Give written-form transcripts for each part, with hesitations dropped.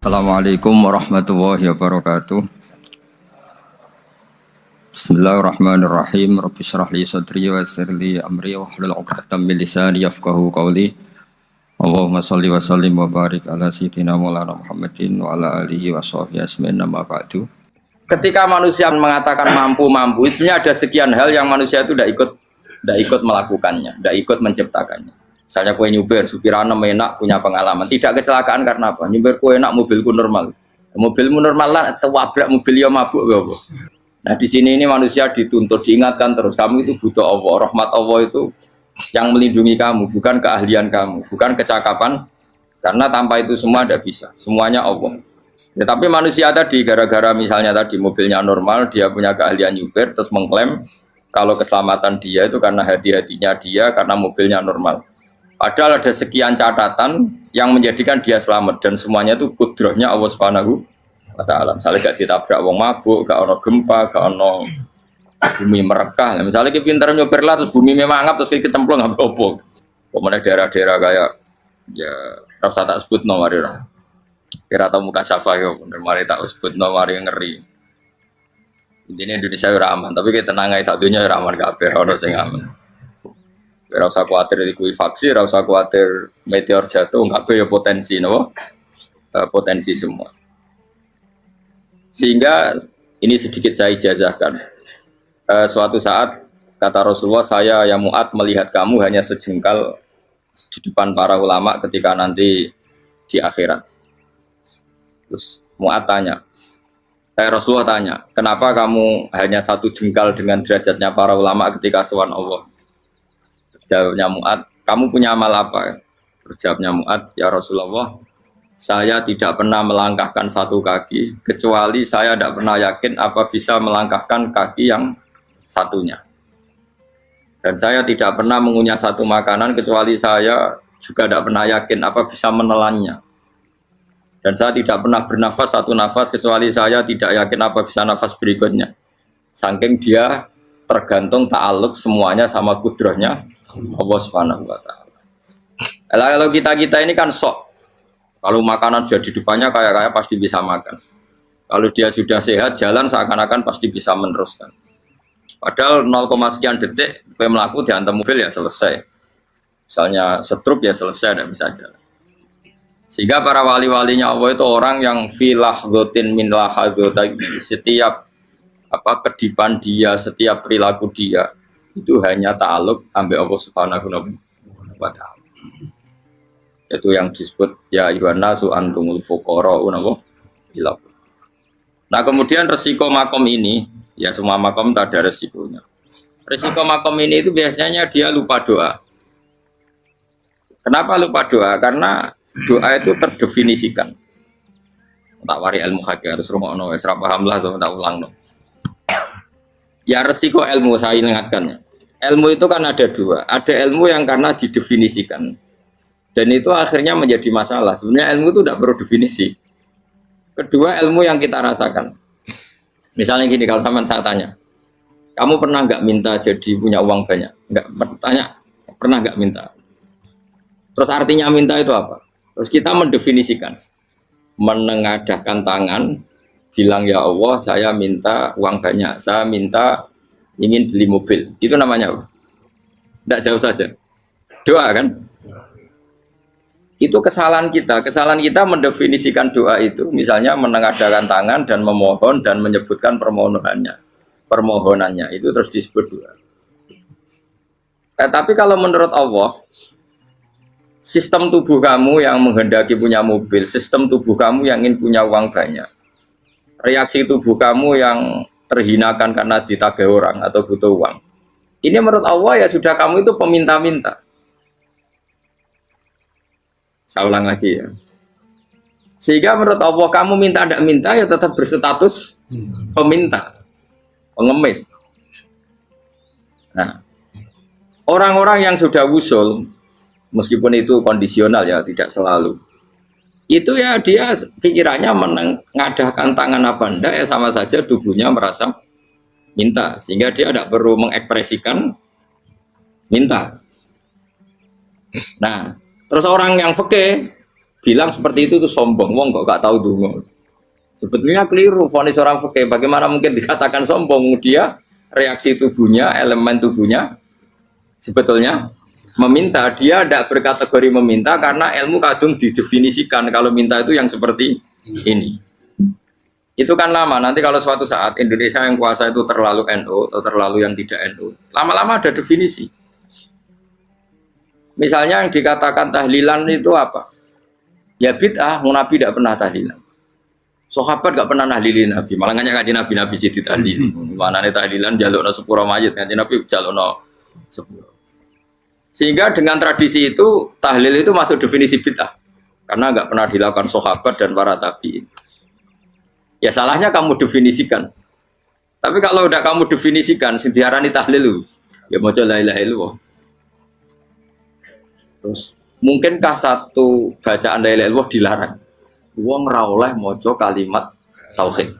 Assalamualaikum warahmatullahi wabarakatuh. Bismillahirrahmanirrahim. Rabbi shrah li sadri wa yassir li amri wahlul 'uqdatam min lisani yafqahu qawli. Allahumma shalli wa sallim wa barik ala sayyidina Maulana Muhammadin wa ala alihi wa sahbihi ajmain amma ba'du. Ketika manusia mengatakan mampu-mampu, sebenarnya ada sekian hal yang manusia itu tidak ikut melakukannya, tidak ikut menciptakannya. Misalnya kue nyuber, supirana enak, punya pengalaman. Tidak kecelakaan karena apa? Nyuber kue enak, mobilku normal. Mobilmu normal lah, wabrak mobil ya mabuk. Apa? Nah di sini ini manusia dituntut, diingatkan terus. Kamu itu butuh Allah, rahmat Allah itu yang melindungi kamu, bukan keahlian kamu, bukan kecakapan. Karena tanpa itu semua tidak bisa, semuanya Allah. Ya, tapi manusia tadi, gara-gara misalnya tadi mobilnya normal, dia punya keahlian nyuber, terus mengklaim kalau keselamatan dia itu karena hati-hatinya dia, karena mobilnya normal. Padahal ada sekian catatan yang menjadikan dia selamat dan semuanya itu kudrahnya Allah Subhanahu wa taala. Misalnya gak ditabrak wong mabuk, gak ono gempa, gak ono bumi merekah. Misalnya kita pintar nyoper lah terus bumi memangap terus kita templung nggak apa-apa. Kemudian daerah-daerah kayak ya rasa tak sebut nomor orang. Kira tahu muka siapa ya, bener mari tak sebut nomor yang ngeri. Intinya Indonesia ora aman, tapi kita tenang aja satunya ora aman kabeh, ono sing aman. Ora usah kuwatir likuifaksi, ora usah kuwatir meteor jatuh, kabeh ya potensi no? Potensi semua. Sehingga ini sedikit saya ijazahkan. Suatu saat kata Rasulullah, saya yang Mu'ad melihat kamu hanya sejengkal di depan para ulama ketika nanti di akhirat. Terus Mu'ad tanya, Rasulullah tanya, kenapa kamu hanya satu jengkal dengan derajatnya para ulama ketika sowan Allah? Jawabnya Mu'ad, kamu punya amal apa? Jawabnya Mu'ad, ya Rasulullah, saya tidak pernah melangkahkan satu kaki, kecuali saya tidak pernah yakin apa bisa melangkahkan kaki yang satunya. Dan saya tidak pernah mengunyah satu makanan, kecuali saya juga tidak pernah yakin apa bisa menelannya. Dan saya tidak pernah bernafas satu nafas, kecuali saya tidak yakin apa bisa nafas berikutnya. Saking dia tergantung ta'aluk semuanya sama kudrahnya Allah Subhanahu wa taala. Kalau kita ini kan sok. Kalau makanan sudah di depannya kayak pasti bisa makan. Kalau dia sudah sehat jalan seakan-akan pasti bisa meneruskan. Padahal 0, sekian detik melaku dihantam mobil ya selesai. Misalnya stroke ya selesai dan bisa jalan. Sehingga para wali-walinya Allah itu orang yang filah gotin min lahadotagi, setiap kedipan dia, setiap perilaku dia itu hanya ta'aluk ambil Allah Subhanahu wa ta'ala. Itu yang disebut ya ayyuhan nasu antumul fuqara'u ila. Nah, kemudian resiko makom ini, ya semua makom tak ada resikonya. Resiko makom ini itu biasanya dia lupa doa. Kenapa lupa doa? Karena doa itu terdefinisikan. Tak wari ilmu hakikat terus rumono wis ra paham lah tak ulang no. Ya resiko ilmu saya ingatkan. Ilmu itu kan ada dua. Ada ilmu yang karena didefinisikan. Dan itu akhirnya menjadi masalah. Sebenarnya ilmu itu tidak perlu definisi. Kedua ilmu yang kita rasakan. Misalnya gini, kalau sama saya tanya. Kamu pernah nggak minta jadi punya uang banyak? Nggak tanya. Pernah nggak minta? Terus artinya minta itu apa? Terus kita mendefinisikan. Menengadahkan tangan. Bilang ya Allah saya minta uang banyak, saya minta ingin beli mobil, itu namanya apa? Tidak jauh saja, doa kan? Itu kesalahan kita mendefinisikan doa itu, misalnya menengadahkan tangan dan memohon dan menyebutkan permohonannya itu terus disebut doa. Tapi kalau menurut Allah, sistem tubuh kamu yang menghendaki punya mobil, sistem tubuh kamu yang ingin punya uang banyak, reaksi tubuh kamu yang terhinakan karena ditagih orang atau butuh uang. Ini menurut Allah ya sudah kamu itu peminta-minta. Saya ulang lagi ya. Sehingga menurut Allah kamu minta tidak minta ya tetap berstatus peminta, pengemis. Nah, orang-orang yang sudah wusul, meskipun itu kondisional ya tidak selalu. Itu ya dia pikirannya menengadahkan tangan apa enggak ya sama saja tubuhnya merasa minta, sehingga dia tidak perlu mengekspresikan minta. Nah, terus orang yang fikih bilang seperti itu tuh sombong, wong kok gak tahu dungo. Sebetulnya keliru vonis orang fikih. Bagaimana mungkin dikatakan sombong? Dia reaksi tubuhnya, elemen tubuhnya sebetulnya meminta. Dia tidak berkategori meminta karena ilmu kadung didefinisikan kalau minta itu yang seperti ini. Itu kan lama. Nanti kalau suatu saat Indonesia yang kuasa itu terlalu NU atau terlalu yang tidak NU, lama-lama ada definisi. Misalnya yang dikatakan tahlilan itu apa? Ya bid'ah, Nabi tidak pernah tahlilan. Sahabat gak pernah nahlilin Nabi, malah nggak ngaji Nabi jadi tahlil. Mana nih tahlilan jalukno sepuro mayit, ngaji Nabi jalukno sepuro. Sehingga dengan tradisi itu tahlil itu masuk definisi bid'ah karena nggak pernah dilakukan sahabat dan para tabi'in. Ya salahnya kamu definisikan. Tapi kalau udah kamu definisikan, diarani tahlil, ya mau la ilaha illallah. Terus mungkinkah satu bacaan la ilaha illallah dilarang? Wong ra oleh maca kalimat tauhid.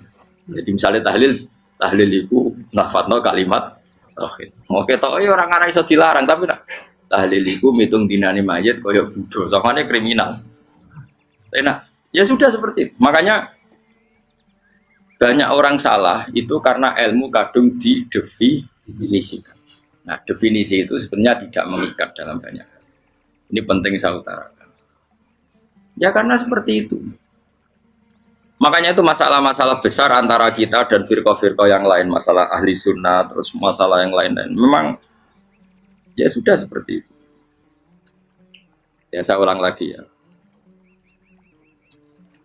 Jadi misalnya tahlil itu nafadno kalimat tauhid. Mau ketok orang ora iso dilarang tapi nak tahlil iku mitung dinani mayit kaya budo. Sakane kriminal. Enak. Ya sudah seperti itu. Makanya banyak orang salah itu karena ilmu kadung didefinisikan. Nah, definisi itu sebenarnya tidak mengikat dalam banyak hal. Ini penting saya utarakan. Ya karena seperti itu. Makanya itu masalah-masalah besar antara kita dan firqah-firqah yang lain, masalah ahli sunnah, terus masalah yang lain-lain. Memang ya sudah seperti itu. Ya saya ulang lagi ya.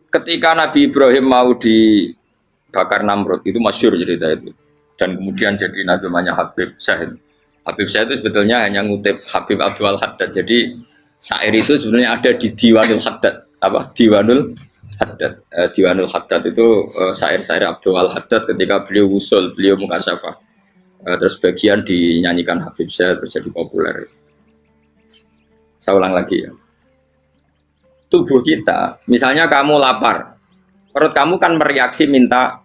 Ketika Nabi Ibrahim mau dibakar Namrud, itu masyhur cerita itu. Dan kemudian jadi Nabi namanya Habib Syahid. Habib Syahid itu sebetulnya hanya ngutip Habib Abdul Haddad. Jadi syair itu sebenarnya ada di Diwanul Haddad. Apa? Diwanul Haddad. Diwanul Haddad itu syair-syair Abdul Haddad ketika beliau usul, beliau mukasyafah. Terus bagian dinyanyikan Habib Syahid terus jadi populer. Saya ulang lagi ya. Tubuh kita, misalnya kamu lapar, perut kamu kan mereaksi minta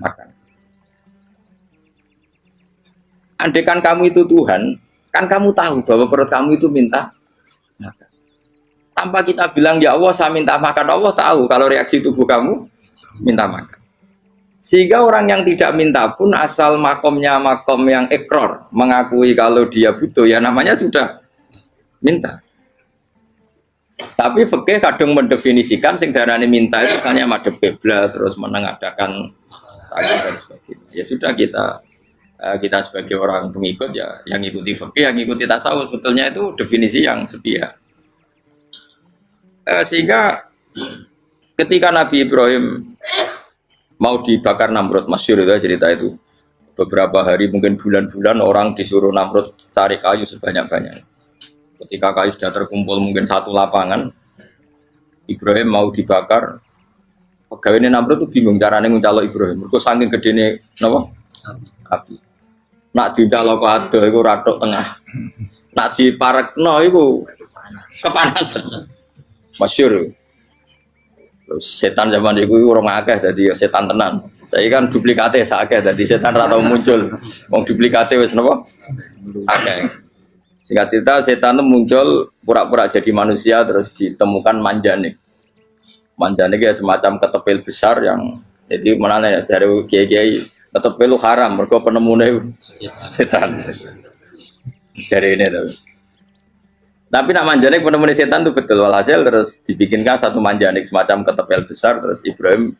makan. Andaikan kamu itu Tuhan, kan kamu tahu bahwa perut kamu itu minta makan. Tanpa kita bilang ya Allah saya minta makan, Allah tahu kalau reaksi tubuh kamu minta makan. Sehingga orang yang tidak minta pun asal makomnya makom yang ikror, mengakui kalau dia butuh ya namanya sudah minta. Tapi fikih kadang mendefinisikan sing darane minta itu hanya madhep qiblat terus menengadakan tangan dan sebagainya. Ya sudah kita sebagai orang pengikut ya yang ikuti fikih, yang ikuti tasawuf sebetulnya itu definisi yang sepihak. Sehingga ketika Nabi Ibrahim mau dibakar Namrud, masyhur itu cerita itu. Beberapa hari mungkin bulan-bulan orang disuruh Namrud cari kayu sebanyak-banyaknya. Ketika kayu sudah terkumpul mungkin satu lapangan, Ibrahim mau dibakar. Pegawai Namrud itu bingung caranya nguncalo Ibrahim. Mereka saking gedene napa? Api. Nak dincalo kok ado iku ratok tengah. Nak diparekno iku kepanasan. Masyhur. Terus setan zaman iku ora akeh dadi setan tenan. Saiki kan duplikate sak akeh dadi setan ra tau muncul. Wong duplikate wis napa? Akeh. Singkat cerita setan itu muncul pura-pura jadi manusia terus ditemukan manjanik. Manjanik ya semacam ketepil besar yang jadi mana ya dari kiai-kiai ketepil haram mergo penemune setan. Jadi ini tuh. Tapi nak manjanik penemune setan itu betul walhasil terus dibikinkan satu manjanik semacam ketepil besar terus Ibrahim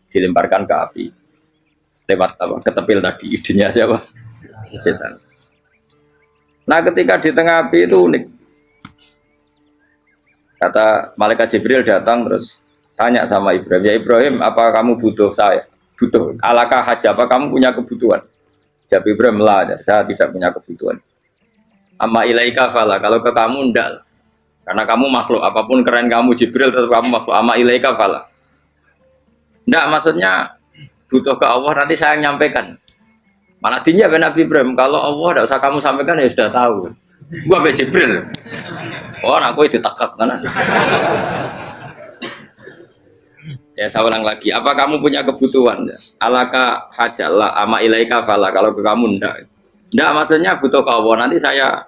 dilemparkan ke api. Lewat apa? Ketepil tadi idenya siapa? Setan. Nah ketika di tengah api itu unik. Kata malaikat Jibril datang terus tanya sama Ibrahim, ya Ibrahim apa kamu butuh saya? Butuh. Alakah haja apa kamu punya kebutuhan? Jawab Ibrahim lah, saya tidak punya kebutuhan. Amma ilaika fala, kalau ke kamu enggak. Karena kamu makhluk, apapun keren kamu Jibril tetap kamu makhluk. Amma ilaika fala. Enggak maksudnya butuh ke Allah nanti saya nyampaikan. Malah dinya Nabi Ibrahim, kalau Allah tidak usah kamu sampaikan ya sudah tahu. Gua be Jibril. Oh, aku itu ditekak kan. Ya saya ulang lagi, apa kamu punya kebutuhan? Alaka hajalah ama ilaika fala, kalau ke kamu ndak. Ndak maksudnya butuh ke Allah nanti saya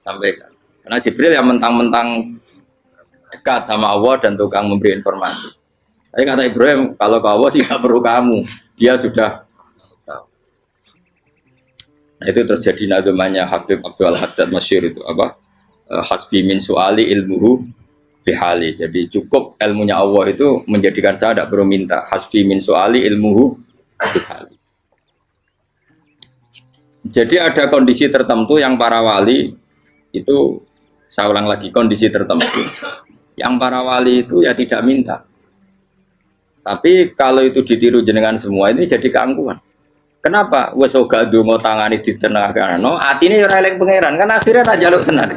sampaikan. Karena Jibril yang mentang-mentang dekat sama Allah dan tukang memberi informasi. Tapi kata Ibrahim, kalau ke Allah sih nggak perlu kamu, dia sudah tahu. Nah itu terjadi nagamanya Habib Abdul Haddad Masyhur itu apa? Hasbi min su'ali ilmuhu bihali. Jadi cukup ilmunya Allah itu menjadikan saya tidak perlu minta. Hasbi min su'ali ilmuhu bihali. Jadi ada kondisi tertentu yang para wali itu, saya ulang lagi, kondisi tertentu yang para wali itu ya tidak minta. Tapi kalau itu ditiru jenengan semua ini jadi keangkuhan. Kenapa? Wes ora ndonga tangane ditenangano, atine ora eling pangeran, kan akhirnya tak jaluk tenan.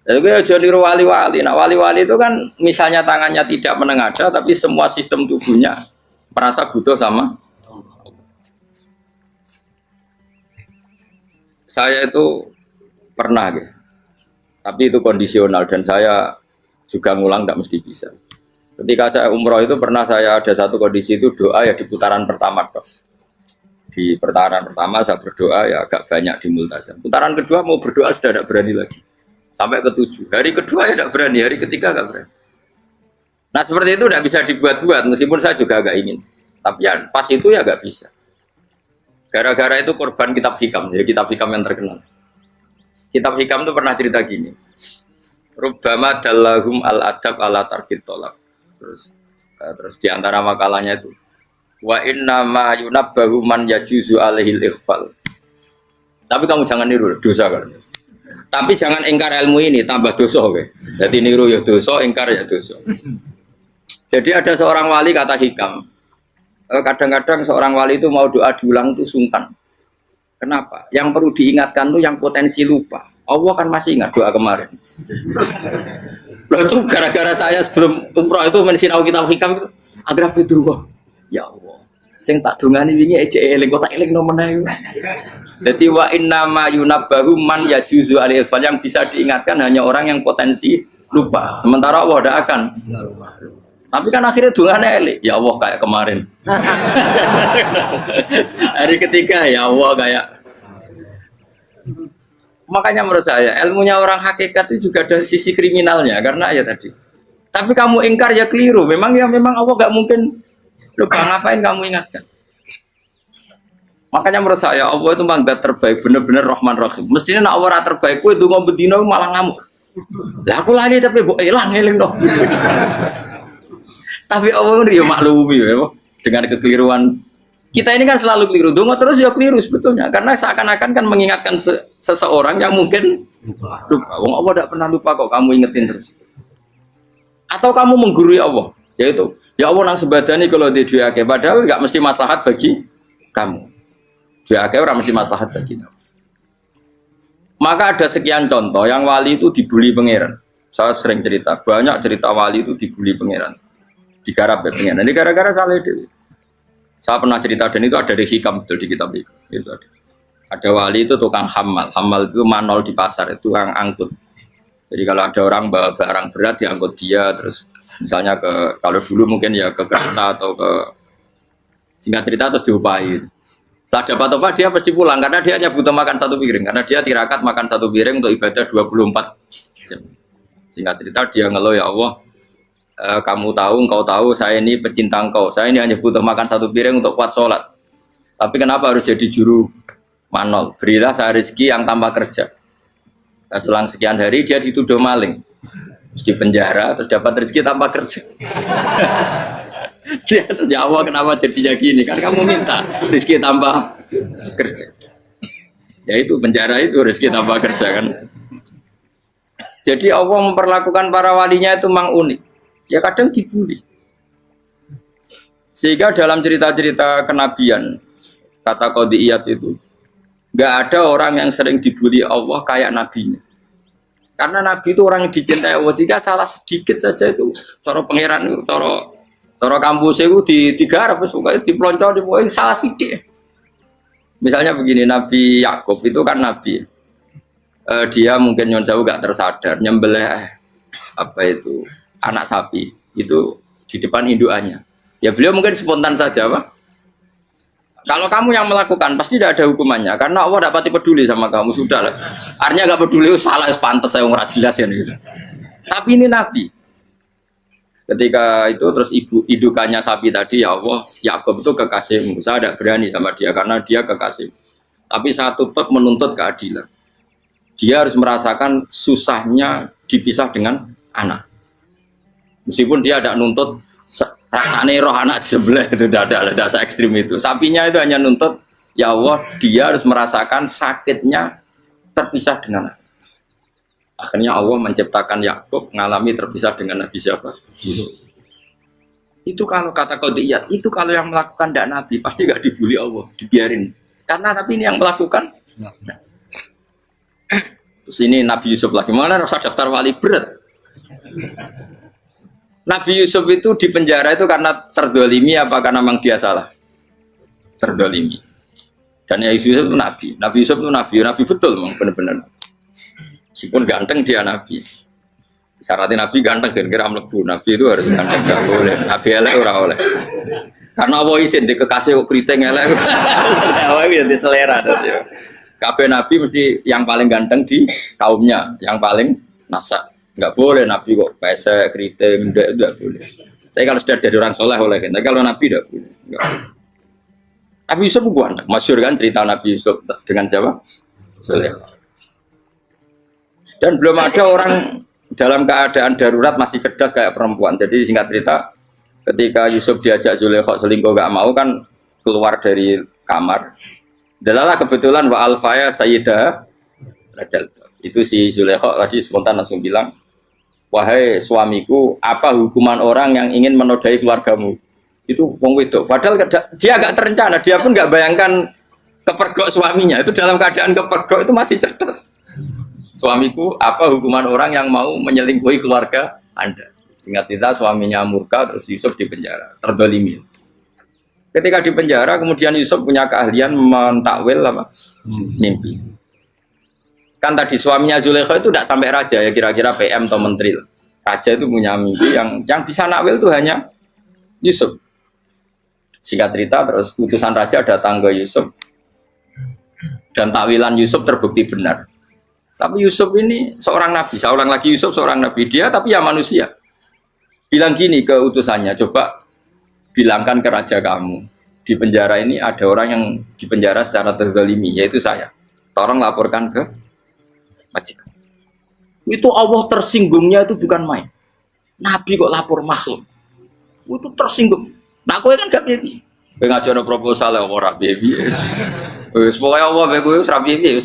Jadi aja niru wali-wali. Nah, wali-wali itu kan misalnya tangannya tidak menengadah tapi semua sistem tubuhnya merasa butuh sama. Saya itu pernah gitu. Tapi itu kondisional dan saya juga ngulang tidak mesti bisa. Ketika saya umroh itu pernah saya ada satu kondisi itu doa ya di putaran pertama dos. Di putaran pertama saya berdoa ya agak banyak di multazam. Putaran kedua mau berdoa sudah tidak berani lagi. Sampai ke-7. Hari kedua ya tidak berani, hari ketiga tidak berani. Nah seperti itu tidak bisa dibuat-buat meskipun saya juga agak ingin. Tapi ya pas itu ya nggak bisa. Gara-gara itu korban kitab hikam, ya kitab hikam yang terkenal. Kitab hikam itu pernah cerita gini. Rubbama dallahum al-adab ala tarkit tolak. Terus di antara makalahnya itu wa inna ma yunabbahu man yajuzu alaihil ikhfal. Tapi kamu jangan niru dosa kan. Tapi jangan ingkar ilmu ini tambah dosa oke. Jadi niru ya dosa, ingkar ya dosa. Jadi ada seorang wali kata hikam. Kadang-kadang seorang wali itu mau doa diulang itu sungkan. Kenapa? Yang perlu diingatkan tuh yang potensi lupa. Allah kan masih ingat doa kemarin. Lalu itu gara-gara saya sebelum umroh itu mensinau kitab hikam itu agar fidrullah. Ya Allah, sing tak dungani wingi ejek eling kok tak eling nomene. Dadi wa inna ma yunabbahu man yajuzu alil fal, yang bisa diingatkan hanya orang yang potensi lupa. Sementara Allah tidak akan. Tapi kan akhirnya dungane eling. Ya Allah kayak kemarin. Hari ketiga ya Allah kayak. Makanya menurut saya ilmunya orang hakikat itu juga ada sisi kriminalnya karena ya tadi. Tapi kamu ingkar ya keliru. Memang Allah gak mungkin lupa, ngapain kamu ingatkan. Makanya menurut saya Allah itu memang zat terbaik, benar-benar Rahman Rahim. Mestinya nak Allah terbaik itu ngomong bedino malah ngamuk. Lah aku lali tapi mbok elang eling dong. Tapi Allah itu ya maklumi ya dengan kekeliruan. Kita ini kan selalu keliru, dongo terus ya keliru sebetulnya, karena seakan-akan kan mengingatkan seseorang yang mungkin lupa. Wong Allah tidak pernah lupa kok, kamu ingetin terus. Atau kamu menggurui Allah, yaitu ya Allah nang sebadani kalau di duake, padahal nggak mesti maslahat bagi kamu. Duake orang mesti maslahat bagi kamu. Maka ada sekian contoh yang wali itu dibully pangeran. Saya sering cerita, banyak cerita wali itu dibully pangeran, digarap ya pangeran. Ini gara-gara salah dewi. Saya pernah cerita dan itu ada di hikam betul di kitab itu. Ada wali itu tukang hamal itu manol di pasar, itu tukang angkut. Jadi kalau ada orang bawa barang berat diangkut dia, terus misalnya kalau dulu mungkin ya ke kereta atau ke singkat cerita terus diupahi. Saat dapat apa dia pasti pulang karena dia hanya butuh makan satu piring, karena dia tirakat makan satu piring untuk ibadah 24 jam. Singkat cerita dia ngeluh ya Allah. Kamu tahu, engkau tahu, saya ini pecinta engkau. Saya ini hanya butuh makan satu piring untuk kuat sholat. Tapi kenapa harus jadi juru manol? Berilah saya rezeki yang tanpa kerja. Nah, selang sekian hari dia dituduh maling, terus di penjara, terus dapat rezeki tanpa kerja. Dia ya Allah kenapa jadinya gini? Kan kamu minta rezeki tanpa kerja. Ya itu penjara itu rezeki tanpa kerja kan. Jadi Allah memperlakukan para walinya itu memang unik. Ya kadang dibully. Sehingga dalam cerita-cerita kenabian, kata Qadiyat itu, nggak ada orang yang sering dibully Allah kayak nabinya. Karena nabi itu orang yang dicintai Allah. Jika salah sedikit saja itu, cara pangeran itu, cara kampus itu digarap, suka dipelonco, salah sedikit. Misalnya begini, Nabi Yakub itu kan nabi. Dia mungkin nyon jauh nggak tersadar, nyembelih apa itu anak sapi itu di depan indukannya. Ya beliau mungkin spontan saja, Pak. Kalau kamu yang melakukan pasti tidak ada hukumannya karena Allah tidak pati peduli sama kamu, sudah lah. Artinya nggak peduli, salah pantas saya nggak jelas ya gitu. Tapi ini Nabi. Ketika itu terus indukannya sapi tadi, ya Allah, Yakub itu kekasihmu. Saya tidak berani sama dia karena dia kekasih. Tapi saya tetap menuntut keadilan. Dia harus merasakan susahnya dipisah dengan anak. Meskipun dia tidak nuntut rasanya roh anak sebelah, itu tidak ada se ekstrim itu. Sapinya itu hanya nuntut, ya Allah, dia harus merasakan sakitnya terpisah dengan anak. Akhirnya Allah menciptakan Yakub mengalami terpisah dengan Nabi siapa? Yusuf. Itu kalau kata qadiyat, itu kalau yang melakukan tidak Nabi pasti nggak dibully Allah, dibiarin. Karena Nabi ini yang melakukan. Nah. Terus ini Nabi Yusuf lagi, mana rasa daftar wali berat. Nabi Yusuf itu di penjara itu karena terdolimi apa karena memang dia salah? Terdolimi. Dan ya Yusuf itu Nabi. Nabi Yusuf itu Nabi betul memang benar-benar. Meskipun ganteng dia Nabi. Syaratnya Nabi ganteng kira-kira mlebu. Nabi itu harus ganteng, enggak boleh. Nabi elek ora oleh. Karena Allah izin di kekasih kok kriting elek. Allah itu selera dadi. Kabeh Nabi mesti yang paling ganteng di kaumnya, yang paling nasak. Enggak boleh Nabi kok pesek, kriting, enggak boleh. Tapi kalau sudah jadi orang soleh oleh. Tapi kalau Nabi enggak boleh. Enggak. Nabi Yusuf bukan, masyhur kan cerita Nabi Yusuf dengan siapa? Zulaikha. Dan belum ada orang dalam keadaan darurat masih cerdas kayak perempuan. Jadi singkat cerita, ketika Yusuf diajak Zulaikha selingkuh gak mau kan keluar dari kamar. Dalalah kebetulan wa alfaya sayyidah rajal. Itu si Zulaikha tadi spontan langsung bilang, wahai suamiku, apa hukuman orang yang ingin menodai keluargamu? Itu wong wedok. Padahal dia agak terencana, dia pun gak bayangkan kepergok suaminya. Itu dalam keadaan kepergok itu masih cerdas. Suamiku, apa hukuman orang yang mau menyelingkuhi keluarga Anda? Singkat cerita, suaminya murka, terus Yusuf di penjara, terdolimi. Ketika di penjara, kemudian Yusuf punya keahlian mentakwil apa? Mimpi. Kan tadi suaminya Zulaikha itu tidak sampai raja, ya kira-kira PM atau menteri. Raja itu punya mimpi yang bisa nakwil itu hanya Yusuf. Singkat cerita, terus utusan raja datang ke Yusuf, dan takwilan Yusuf terbukti benar. Tapi Yusuf ini seorang nabi, saya ulang lagi Yusuf seorang nabi, dia tapi ya manusia. Bilang gini ke utusannya, coba bilangkan ke raja kamu, di penjara ini ada orang yang di penjara secara terzalimi, yaitu saya. Tolong laporkan ke majikan. Itu Allah tersinggungnya itu bukan main. Nabi kok lapor makhluk. Itu tersinggung. Nah, kowe kan gak piye. Kowe ngajono proposal ya ora piye. Wis pokoke Allah kowe wis ra piye.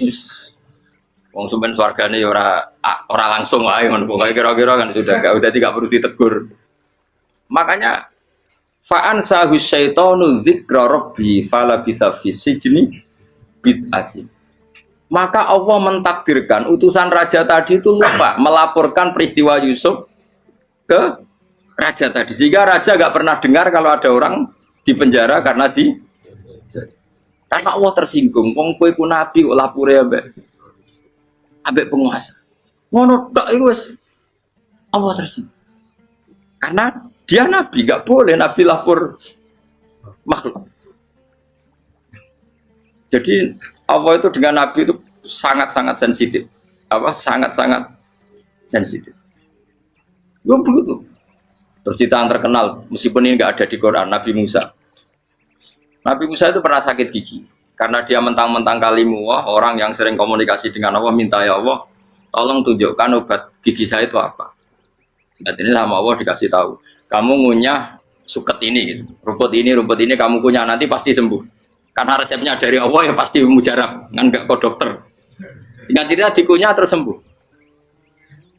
Wong sumpen swargane ya ora langsung wae ngono pokoke kira-kira kan sudah tidak perlu ditegur. Makanya fa'an sahu syaitanu dzikra rabbi fala bisa fi sijni bid'asin. Maka Allah mentakdirkan utusan raja tadi itu lupa melaporkan peristiwa Yusuf ke raja tadi. Sehingga raja gak pernah dengar kalau ada orang di penjara karena Allah tersinggung. Wong kowe ku nabi kok lapore ambek penguasa. Ngono tok iku wis Allah tersinggung. Karena dia nabi, gak boleh nabi lapor makhluk. Jadi Allah itu dengan nabi itu sangat-sangat sensitif. Sangat-sangat sensitif. Gue begitu. Terus cerita yang terkenal, meskipun ini nggak ada di Quran, Nabi Musa. Nabi Musa itu pernah sakit gigi. Karena dia mentang-mentang kalimullah, orang yang sering komunikasi dengan Allah, minta ya Allah, tolong tunjukkan obat gigi saya itu apa. Dan ini sama Allah dikasih tahu. Kamu ngunyah suket ini, gitu. rumput ini kamu kunyah, nanti pasti sembuh. Karena resepnya dari Allah ya pasti mujarab, kan nggak ke dokter. Sehingga tidak dikunyah terus sembuh.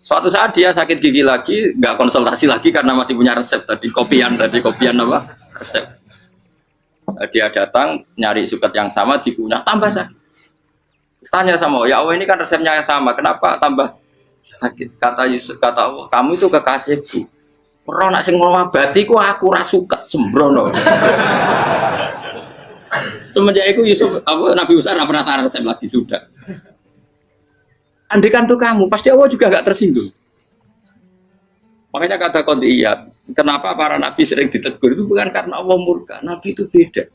Suatu saat dia sakit gigi lagi, nggak konsultasi lagi karena masih punya resep tadi kopian apa resep. Dia datang nyari suket yang sama dikunyah tambah sakit. Tanya sama ya Allah ini kan resepnya yang sama, kenapa tambah sakit? Kata Yusuf, kata Allah, kamu itu kekasihku. Ora nak sing ngobati ku aku ra suket sembrono. Semenjak itu Yusuf Nabi Musa nggak pernah taruh resep lagi sudah. Andaikan tuh kamu, pasti Allah juga gak tersinggung. Makanya kata qadiyat, kenapa para nabi sering ditegur itu bukan karena Allah murka. Nabi itu beda.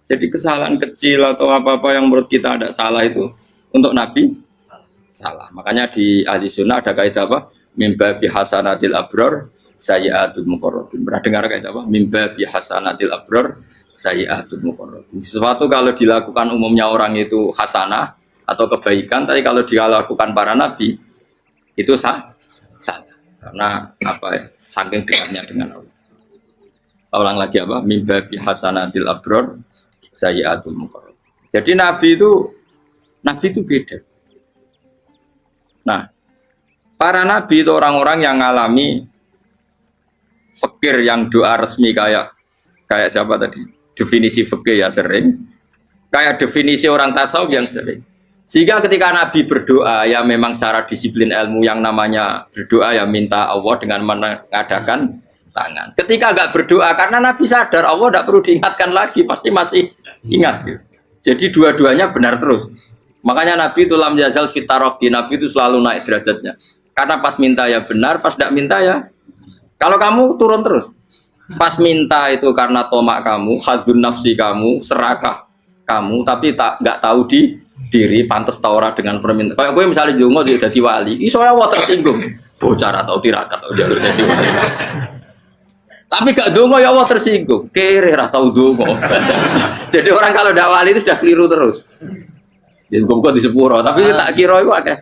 Jadi kesalahan kecil atau apa-apa yang menurut kita ada salah itu untuk nabi salah. Makanya di ahli sunnah ada kaidah apa? Mimba bihasanatil abror sayyi'atul muqarrabin. Pernah dengar kayak apa? Mimba bihasanatil abror sayyi'atul muqarrabin. Sesuatu kalau dilakukan umumnya orang itu hasanah atau kebaikan, tapi kalau dilakukan para nabi itu salah. Karena apa ya? Saking dekatnya dengan Allah. Saya ulang lagi apa? Mimba bihasanatil abror sayyi'atul muqarrabin. Jadi nabi itu beda. Nah, para nabi itu orang-orang yang mengalami fikir yang doa resmi kayak siapa tadi? Definisi fikir ya sering. Kayak definisi orang tasawuf yang sering. Sehingga ketika nabi berdoa ya memang secara disiplin ilmu yang namanya berdoa ya minta Allah dengan mengadakan tangan. Ketika enggak berdoa karena nabi sadar Allah tidak perlu diingatkan lagi, pasti masih ingat gitu. Jadi dua-duanya benar terus. Makanya nabi itu lam yazal fitaroki, nabi itu selalu naik derajatnya. Karena pas minta ya benar, pas tidak minta ya. Kalau kamu turun terus, pas minta itu karena tomak kamu, hadun nafsi kamu, serakah kamu, tapi nggak tahu diri, pantas taura dengan permintaan. Kayak gue misalnya jongo jadi wali, iso ya tersinggung, bocor atau tirakat atau jalur jadi wali. Tapi gak dongo ya Allah tersinggung, kere atau dongo. Jadi orang kalau tidak wali itu sudah keliru terus. Jadi gue di sepuro, tapi tak kira itu akeh.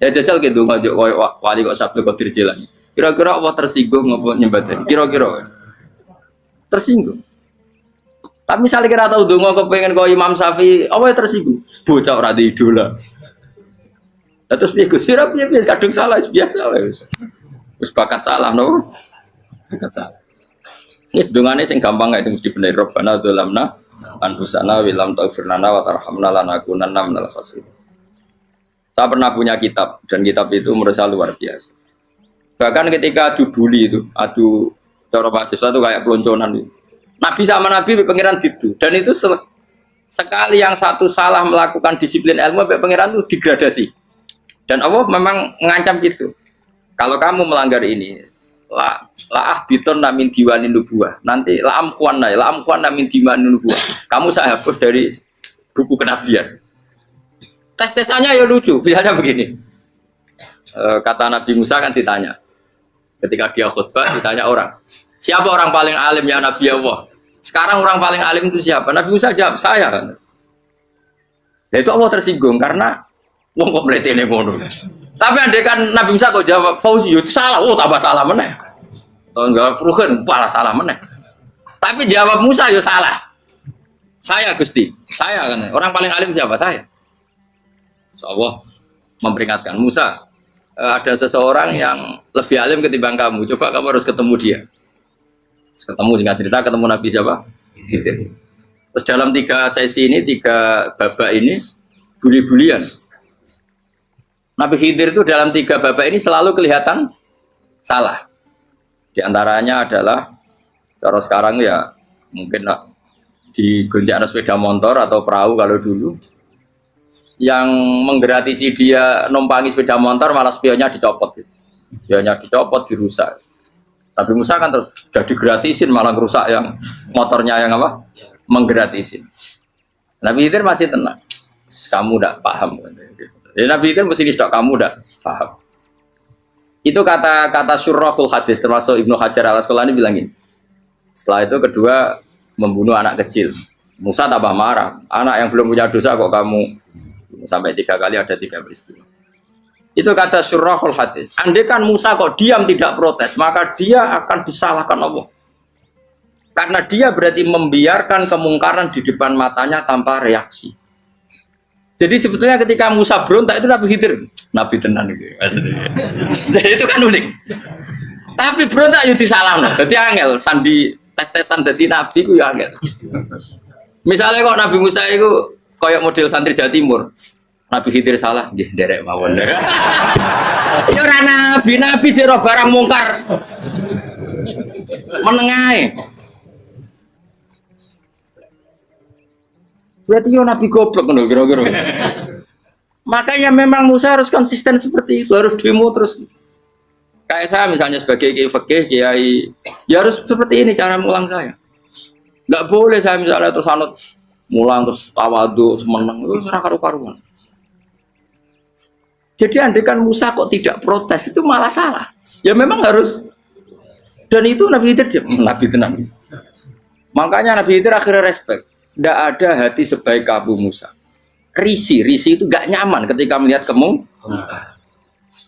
Ya jajal gitu ngajak wali kok sabtu kok dirjelan. Kira-kira Allah tersinggung ngapa nyembah tadi? Kira-kira tersinggung. Tapi misalnya kira tahu dongo kepengen kau Imam Syafi'i, apa tersinggung? Bocah ora di idola. Terus piye Gus? Piye kadung salah biasa wis. Wis bakat salah no. Bakat salah. Ini sedungane sing gampang kae sing mesti bener Rabbana dzalamna anfusana wa lam taghfir lana wa tarhamna lanakunanna minal khasirin. Saya pernah punya kitab dan kitab itu menurut saya luar biasa. Bahkan ketika adu bully itu, adu cara mahasiswa itu kayak pelonconan itu. Nabi sama Nabi pangeran itu dan itu sekali yang satu salah melakukan disiplin ilmu pangeran itu degradasi. Dan Allah memang mengancam gitu. Kalau kamu melanggar ini, la biton namin diwanin nubuah. Nanti la amkuan namin diwanin nubuah. Kamu saya hapus dari buku kenabian. Tes-tesannya ya lucu, misalnya begini. Kata Nabi Musa kan ditanya. Ketika dia khutbah ditanya orang. Siapa orang paling alim ya Nabi Allah? Sekarang orang paling alim itu siapa? Nabi Musa jawab, saya kan. Ya itu Allah tersinggung karena wong kok mletene ngono. Tapi andai kan Nabi Musa kok jawab Fauzi itu salah, tambah salah meneh. Atau enggak Ruhin, malah salah meneh. Tapi jawab Musa ya salah. Saya Gusti, saya kan. Orang paling alim siapa? Saya. Allah memperingatkan Musa, ada seseorang yang lebih alim ketimbang kamu. Coba kamu harus ketemu dia. Ketemu singkat cerita ketemu Nabi siapa? Khidir. Terus dalam 3 sesi ini, 3 babak ini buli-bulian. Nabi Khidir itu dalam 3 babak ini selalu kelihatan salah. Di antaranya adalah cara sekarang ya mungkin di gonjak sepeda motor atau perahu kalau dulu. Yang menggratisi dia numpangi sepeda motor malah spionnya dicopot gitu. Spionnya dicopot, dirusak. Tapi Musa kan terus sudah digratisin malah rusak yang motornya yang apa? Menggratisin. Nabi Khidir masih tenang. Kamu udah paham. Jadi Nabi Khidir mesti sudah kamu udah paham. Itu kata syurrahul hadis termasuk Ibnu Hajar al-Asqalani bilangin. Setelah itu kedua membunuh anak kecil. Musa tambah marah. Anak yang belum punya dosa kok kamu sampai 3 kali ada 3 peristiwa. Itu kata syurrahul hadis. Andai kan Musa kok diam tidak protes, maka dia akan disalahkan Allah. Karena dia berarti membiarkan kemungkaran di depan matanya tanpa reaksi. Jadi sebetulnya ketika Musa berontak itu Nabi Khidir, Nabi tenan gitu. Jadi itu kan unik. Tapi berontak itu disalahno. Jadi angel sandi tes-tesan dadi nabi ku ya angel. Misalnya kok Nabi Musa itu kayak model santri Jawa Timur. Nabi Khidir salah, nggih nderek mawon. Ya ora nabi jero barang mungkar. Menengae. Berarti yo nabi goblok ngono kira-kira. Makanya memang Musa harus konsisten seperti itu, harus demo terus. Kayak saya misalnya sebagai kiai fikih, kiai ya harus seperti ini cara mulang saya. Enggak boleh saya misalnya terus anut mulang terus tawadu semeneng itu ora karu-karuan. Jadi andekan Musa kok tidak protes itu malah salah. Ya memang harus. Dan itu Nabi Khidir Nabi tenang. Makanya Nabi Khidir akhirnya respect. Tidak ada hati sebaik Abu Musa. Risi itu gak nyaman ketika melihat kemungkaran.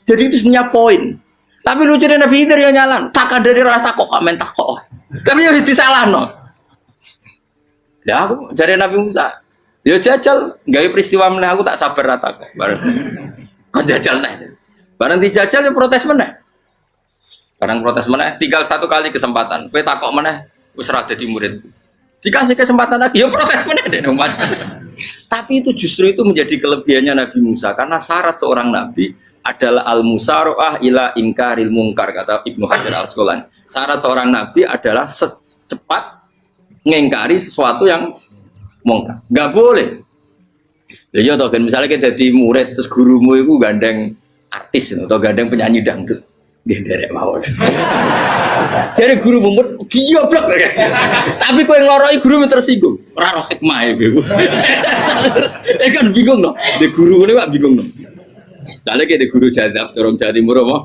Jadi itu sebenarnya poin. Tapi lucunya Nabi Khidir yang nyalan. Tak ada rasa kok komen tak kok. Tapi ya disalah no. Ya aku jadi Nabi Musa. Ya jajal, gawe peristiwa meneh aku tak sabar rata kok. Kon jajal nih. Barang dijajal ya protes meneh. Barang protes meneh, tinggal satu kali kesempatan. Kowe takok meneh wis ora dadi murid. Dikasih kesempatan lagi, ya protes meneh deh umat. Tapi itu justru itu menjadi kelebihannya Nabi Musa karena syarat seorang nabi adalah al-musara'ah ila ingkaril munkar kata Ibnu Hajar Al-Asqalani. Syarat seorang nabi adalah secepat ngengkari sesuatu yang mungkar. Enggak boleh. Ya toh kan misalnya kita jadi murid terus gurumu itu gandeng artis atau gandeng penyanyi dangdut. Derek mawon. Jadi guru mumet goblok. Tapi kowe ngloroi guru tersinggung. Ora roh hikmah iku. Kan bingung loh. De guru ini kok bingung loh. Soalnya kayak de guru jadab dorong Jawa Timur apa?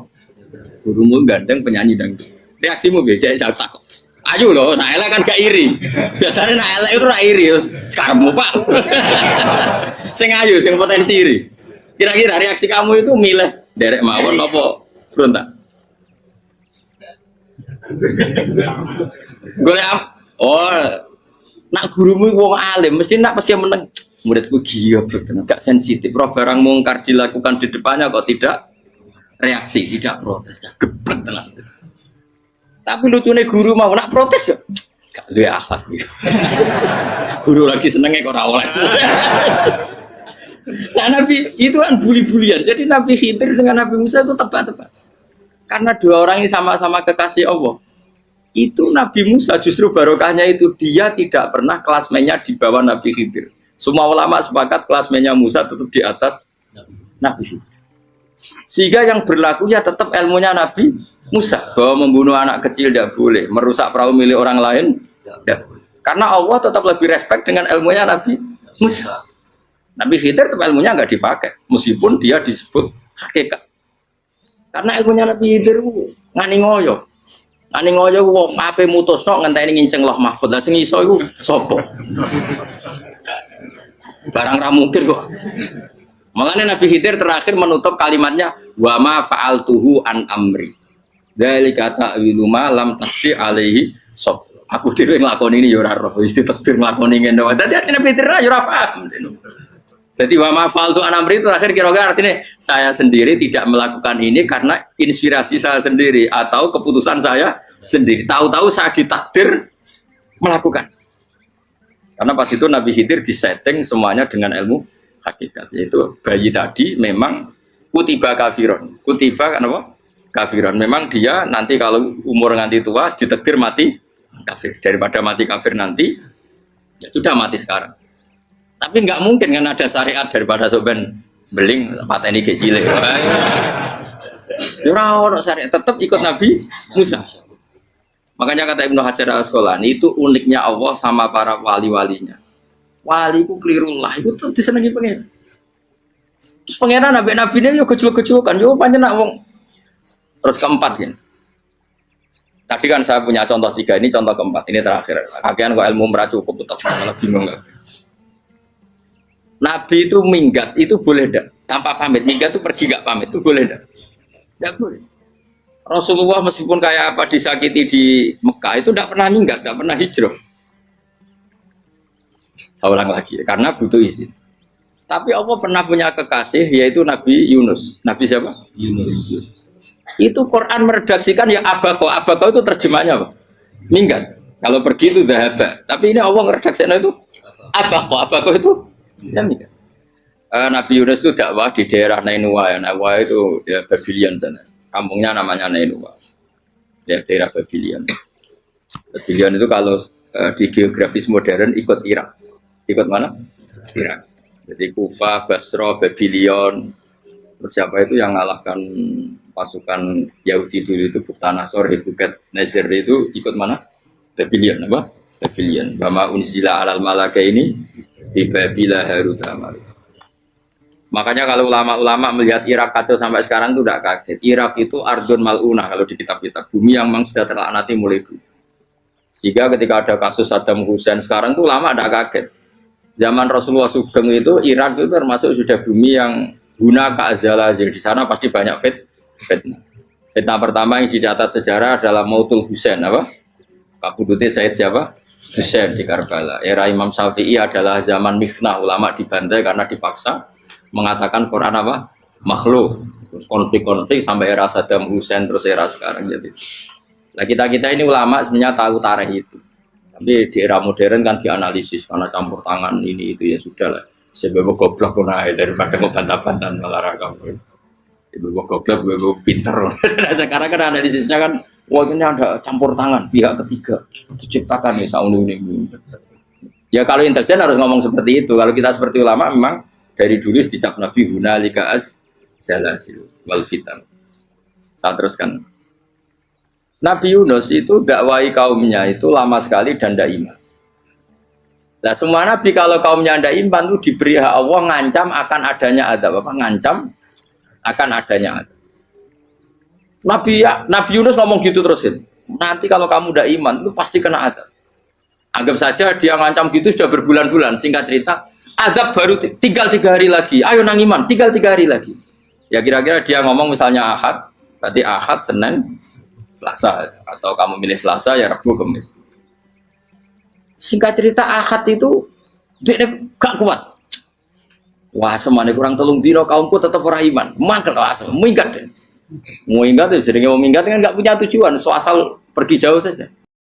Gurumu gandeng penyanyi dangdut. Reaksimu biasa saya takut. Ayo loh, nah elek kan gak iri. Biasanya nah elek itu ra iri. Sekarang Pak. Sing ayu, sing potensi iri. Kira-kira reaksi kamu itu milih derek mawon apa berontak? Golek nak gurumu wong alim mesti nak pas dia meneng muridku gila gak sensitif. Roh barang mungkar dilakukan di depannya kok tidak reaksi, tidak protes, geblek tenan. Tapi lucunya guru mau nak protes ya gak duwe akhlak gitu. Guru lagi senengnya kok ora oleh. Nah Nabi itu kan buli-bulian. Jadi Nabi Khidir dengan Nabi Musa itu tepat-tepat. Karena dua orang ini sama-sama kekasih Allah. Itu Nabi Musa justru barokahnya itu dia tidak pernah kelasmennya di bawah Nabi Khidir. Semua ulama sepakat kelasmennya Musa tetap di atas Nabi Khidir. Sehingga yang berlaku ya tetap ilmunya Nabi Musa bahwa membunuh anak kecil tidak boleh, merusak perahu milik orang lain tidak boleh. Karena Allah tetap lebih respect dengan ilmunya Nabi Musa. Nabi Khidir tetap ilmunya nggak dipakai, meskipun dia disebut hakikat. Karena ilmunya Nabi Khidir ngani ngoyo wong ape mutusno ngenteni nginceng loh mahfud. Lah sing iso iku sapa? Barang ra mungkin kok. Makanya Nabi Khidir terakhir menutup kalimatnya wa ma fa'altuhu an amri. Dzalika ta'wilu ma lam tasbi alaihi sob. Aku dhewe nglakoni ini ya ora roh, wis ditakdir nglakoni ngene wae. Dadi Nabi Khidir ya ora paham. Jadi wa ma fa'altu an amri itu terakhir kira-kira artinya saya sendiri tidak melakukan ini karena inspirasi saya sendiri atau keputusan saya sendiri. Tahu-tahu saya ditakdir melakukan. Karena pas itu Nabi Khidir disetting semuanya dengan ilmu hakikat. Yaitu bayi tadi memang kutiba kafiron. Kutiba kan apa? Kafiron. Memang dia nanti kalau umur nganti tua ditakdir mati kafir. Daripada mati kafir nanti ya sudah mati sekarang. Tapi nggak mungkin kan ada syariat daripada soben beling pateni kecil. Ora syariat tetap ikut Nabi Musa. Makanya kata Ibnu Hajar Al-Asqalani itu uniknya Allah sama para wali-walinya. Wali ku klirullah itu tuh disenengi pengen. Terus pengenan nabi-nabi ini yo kecil-kecilan yo panjenengan wong. Terus keempat kan. Tadi kan saya punya contoh 3 ini contoh keempat ini terakhir. Akhirnya kok ilmu meracu cukup malah bingung enggak. Nabi itu minggat itu boleh enggak? Tanpa pamit, minggat itu pergi enggak pamit itu boleh enggak? Enggak boleh. Rasulullah meskipun kayak apa disakiti di Mekah itu enggak pernah minggat, enggak pernah hijrah. Saya ulang lagi, karena butuh izin. Tapi Allah pernah punya kekasih yaitu Nabi Yunus. Nabi siapa? Yunus. Itu Quran meredaksikan ya abako. Abako itu terjemahnya apa? Minggat. Kalau pergi itu dahaba. Tapi ini Allah meredaksikan itu abako. Abako itu ya minggat. Nabi Yunus itu dakwah di daerah Nainua. Ya, Nainua itu ya Babylon sana. Kampungnya namanya Nainua. Ya daerah Babylon. Babylon itu kalau di geografis modern ikut Irak. Ikut mana? Irak. Jadi Kufa, Basra, Babylon. Terus siapa itu yang ngalahkan pasukan Yahudi dulu itu Buktanasor, Hebukat Nazir itu ikut mana? Babylon apa? Babylon. Bama unsila alal malaka ini di Babila Harut Amar. Makanya kalau ulama-ulama melihat Irak kacau sampai sekarang itu tidak kaget. Irak itu ardun mal'unah kalau di kitab-kitab. Bumi yang memang sudah terlaknati mulai dulu. Sehingga ketika ada kasus Saddam Hussein sekarang itu ulama tidak kaget. Zaman Rasulullah Sugeng itu Irak itu termasuk sudah bumi yang guna keazala. Jadi di sana pasti banyak fitnah. Fitnah pertama yang dicatat sejarah adalah Mautul Hussein apa? Kabudutnya Said siapa? Hussein di Karbala. Era Imam Syafi'i adalah zaman mifnah, ulama dibantai karena dipaksa mengatakan Quran apa? Makhluk. Terus konflik-konflik sampai era Saddam Hussein terus era sekarang jadi. Nah kita ini ulama sebenarnya tahu tarikh itu. Tapi di era modern kan dianalisis karena campur tangan ini itu ya sudah lah. Sebab goblok pun aja daripada ngebantah-bantah olahraga. Ibu goblok, ibu pinter. Sekarang kan analisisnya kan, wah ini ada campur tangan pihak ketiga diciptakan ya sauni ini. Ya kalau intelijen harus ngomong seperti itu. Kalau kita seperti ulama memang dari dulu dicap Nabi hunalika az-zalasil wal fitan. Saya teruskan. Nabi Yunus itu dakwai kaumnya itu lama sekali dan tidak iman. Nah semua nabi kalau kaumnya tidak iman itu diberi hak Allah ngancam akan adanya adab apa? Ngancam akan adanya adab. Nabi Yunus ngomong gitu terusin. Nanti kalau kamu tidak iman itu pasti kena adab. Anggap saja dia ngancam gitu sudah berbulan-bulan. Singkat cerita, adab baru tinggal 3 hari lagi. Ayo nang iman, tinggal 3 hari lagi. Ya kira-kira dia ngomong misalnya Ahad, berarti Ahad, Senin, Selasa, atau kamu milih Selasa ya Rabu, Kamis. Singkat cerita Ahad itu dia gak kuat. Wah semuanya kurang telung dino kaumku tetap orang iman. Mangkel asal minggat deh. Mau ingat ya jadi mau minggat kan gak punya tujuan, so asal pergi jauh saja.